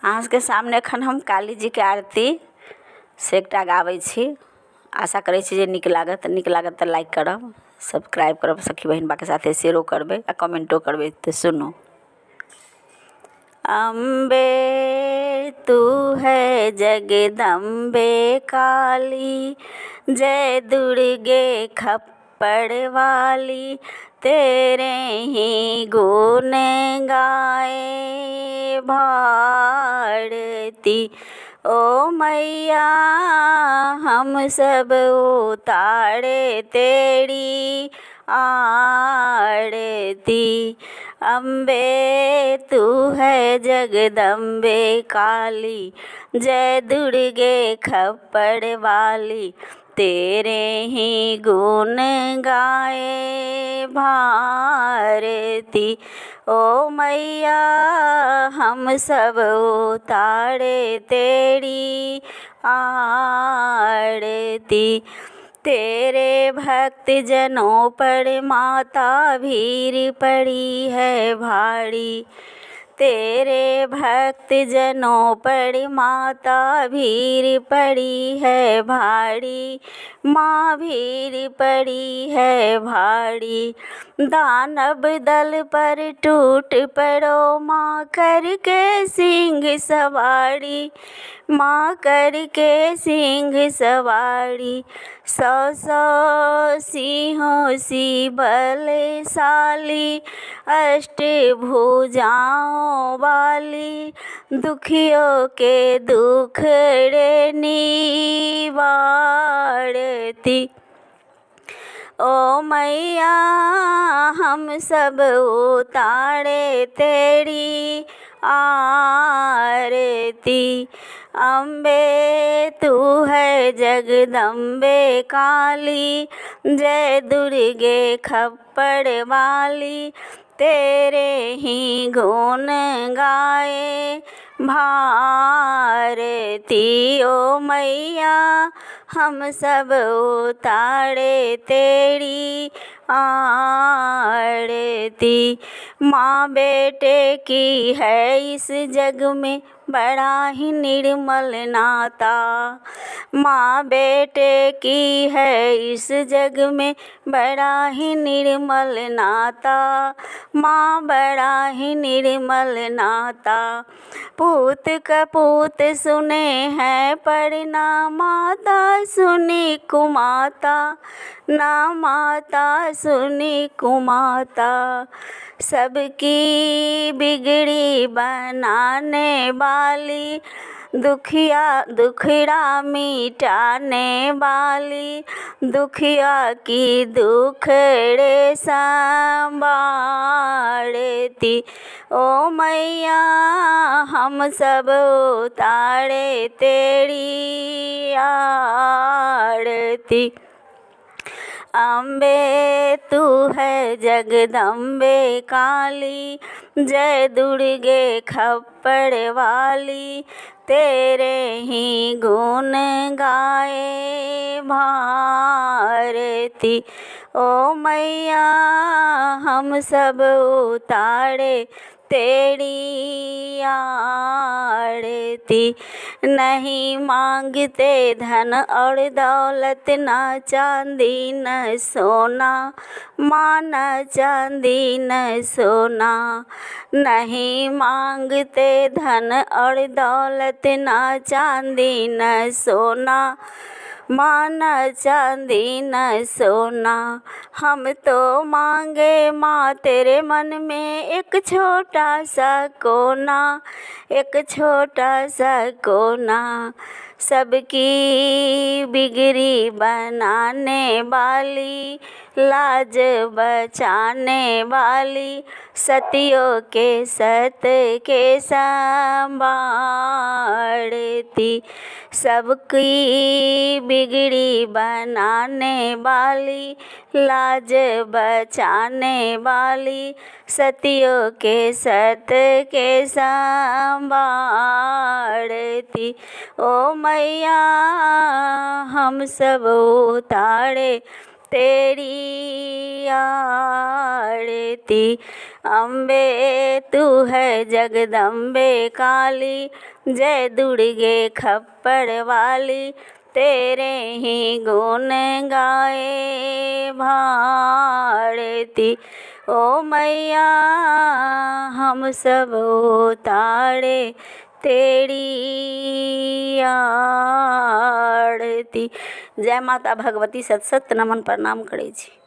अहाँके सामने एखन हम काली जी के आरती से एकटा गाबै छी। आशा करै छी जे नीक लागत तऽ लाइक करब, सब्सक्राइब करब, सखी बहिन बाके साथे शेयरो करबै आ कमेंटो करबै। तऽ सुनू। अम्बे तू है जगदम्बे काली, जय दुर्गे खप्पड़ वाली, तेरे ही गुण गाए भारती। ओ मैया हम सब उतारे तेरी आरती। अम्बे तू है जगदम्बे काली, जय दुर्गे खप्पड़ वाली, तेरे ही गुण गाए भारती। ओ मैया हम सब उतारे तेरी आरती। तेरे भक्त जनों पर माता भीड़ पड़ी है भारी, तेरे भक्त जनों पर माता भीड़ पड़ी है भारी, माँ भीड़ पड़ी है भारी। दानव दल पर टूट पड़ो माँ करके सिंह सवारी, माँ करके सिंह सवारी। सौ सौ सिंहों सी बलशाली, अष्ट भुजाओं वाली, दुखियों के दुखड़े निवारती। ओ मैया हम सब उतारे तेरी आरती। अम्बे तू है जगदम्बे काली, जय दुर्गे खप्पड़ वाली, तेरे ही गुण गाए भारती। ओ मैया हम सब उतारे तेरी आरती। माँ बेटे की है इस जग में बड़ा ही निर्मल नाता, माँ बेटे की है इस जग में बड़ा ही निर्मल नाता, माँ बड़ा ही निर्मल नाता। पूत कपूत सुने हैं पर ना माता सुनी कुमाता, ना माता सुनी कुमाता। सबकी बिगड़ी बनाने वाली, दुखड़ा मिटाने वाली, दुखिया की दुखड़े संभारती। ओ मैया हम सब उतारे तेरी आरती। अम्बे तू है जगदम्बे काली, जय दुर्गे खप्पड़ वाली, तेरे ही गुण गाए भारती। ओ मैया हम सब उतारे तेरी आरती। नहीं मांगते धन और दौलत, ना चांदी न सोना, माँ न चांदी न सोना। नहीं मांगते धन और दौलत, ना चांदी न सोना, माँ न चांदी न सोना। हम तो मांगे माँ तेरे मन में एक छोटा सा कोना, एक छोटा सा कोना। सबकी बिगड़ी बनाने वाली, लाज बचाने वाली, सतियों के सत के संभारती। सबकी बिगड़ी बनाने वाली, लाज बचाने वाली, सतियों के सत के संभारती। ओ मैया हम सब उतारे तेरी आरती। अम्बे तू है जगदम्बे काली, जय दुर्गे खप्पड़ वाली, तेरे ही गुण गाए भारती। ओ मैया हम सब उतारे तेरी आरती। जय माता भगवती। सत सत नमन प्रणाम करै छी।